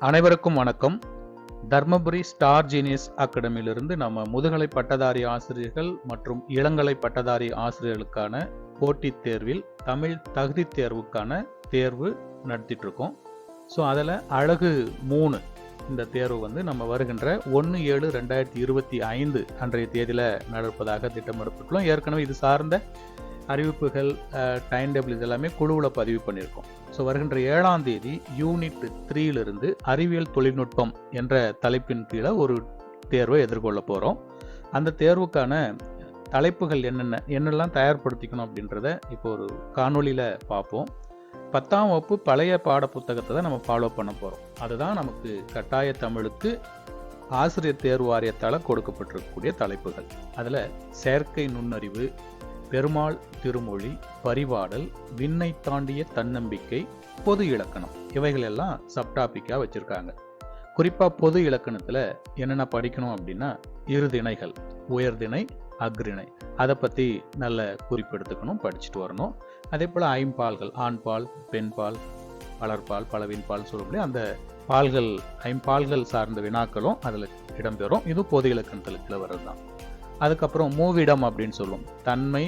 அனைவருக்கும் வணக்கம். Dharmapuri star genius அகாடமியிலிருந்து நம்ம முதுகலை பட்டதாரி ஆசிரியர்கள் மற்றும் இளங்கலை பட்டதாரி ஆசிரியர்களுக்கான போட்டித் தேர்வில் தமிழ் தகுதி தேர்வுக்கான தேர்வு நடத்திட்டு இருக்கோம். ஸோ அதில் அழகு 3 இந்த தேர்வு நம்ம வருகின்ற 1/7/2025 அன்றைய தேதியில் நடப்பதாக திட்டமிடப்பட்டுள்ளோம். ஏற்கனவே இது சார்ந்த அறிவிப்புகள், டைம் டேபிள் இதெல்லாமே குழுவில் பதிவு பண்ணியிருக்கோம். ஸோ வருகின்ற 7ஆம் தேதி யூனிட் 3லிருந்து அறிவியல் தொழில்நுட்பம் என்ற தலைப்பின் கீழே ஒரு தேர்வை எதிர்கொள்ள போகிறோம். அந்த தேர்வுக்கான தலைப்புகள் என்னெல்லாம் தயார்படுத்திக்கணும் அப்படின்றத இப்போ ஒரு காணொலியில் பார்ப்போம். 10ஆம் வகுப்பு பழைய பாட புத்தகத்தை தான் நம்ம ஃபாலோ பண்ண போகிறோம். அதுதான் நமக்கு கட்டாய தமிழுக்கு ஆசிரியர் தேர்வு வாரியத்தால் கொடுக்கப்பட்டிருக்கக்கூடிய தலைப்புகள். அதில் செயற்கை நுண்ணறிவு, பெருமாள் திருமொழி, பரிபாடல், விண்ணை தாண்டிய தன்னம்பிக்கை, பொது இலக்கணம் இவைகள் எல்லாம் சப்டாபிக்காக வச்சுருக்காங்க. குறிப்பாக பொது இலக்கணத்தில் என்னென்ன படிக்கணும் அப்படின்னா, இருதிணைகள், உயர்திணை, அக்ரிணை, அதை பற்றி நல்ல குறிப்பெடுத்துக்கணும், படிச்சுட்டு வரணும். அதே போல் ஐம்பால்கள், ஆண்பால், பெண்பால், பலர்பால், பலவின்பால் சொல்லக்கூடிய அந்த பால்கள், ஐம்பால்கள் சார்ந்த வினாக்களும் அதில் இடம்பெறும். இது பொது இலக்கணத்தில் வர்றது தான். அதுக்கப்புறம் மூவிடம் அப்படின்னு சொல்லுவோம். தன்மை,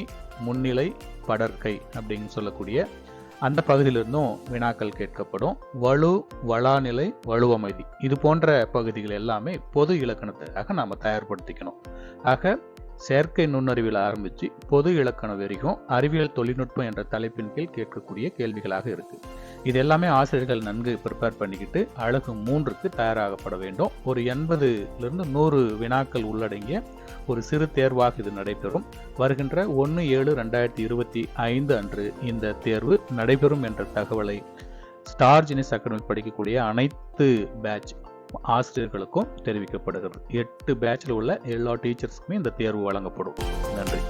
முன்னிலை, படற்கை அப்படின்னு சொல்லக்கூடிய அந்த பகுதியிலிருந்தும் வினாக்கள் கேட்கப்படும். வலு, வளாநிலை, வலுவமைதி இது போன்ற பகுதிகள் எல்லாமே பொது இலக்கணத்துக்காக நாம் தயார்படுத்திக்கணும். ஆக செயற்கை நுண்ணறிவில் ஆரம்பித்து பொது இலக்கணம் வரைக்கும் அறிவியல் தொழில்நுட்பம் என்ற தலைப்பின் கீழ் கேட்கக்கூடிய கேள்விகளாக இருக்கு. இது எல்லாமே ஆசிரியர்கள் நன்கு ப்ரிப்பேர் பண்ணிக்கிட்டு அழகு 3க்கு தயாராகப்பட வேண்டும். ஒரு 80லிருந்து 100 வினாக்கள் உள்ளடங்கிய ஒரு சிறு தேர்வாக இது நடைபெறும். வருகின்ற 1/7/2025 அன்று இந்த தேர்வு நடைபெறும் என்ற தகவலை ஸ்டார் ஜீனியஸ் அகாடமி படிக்கக்கூடிய அனைத்து பேட்ச் ஆசிரியர்களுக்கும் தெரிவிக்கப்படுகிறது. 8 பேட்சில் உள்ள எல்லா டீச்சர்ஸ்க்குமே இந்த தேர்வு வழங்கப்படும். நன்றி.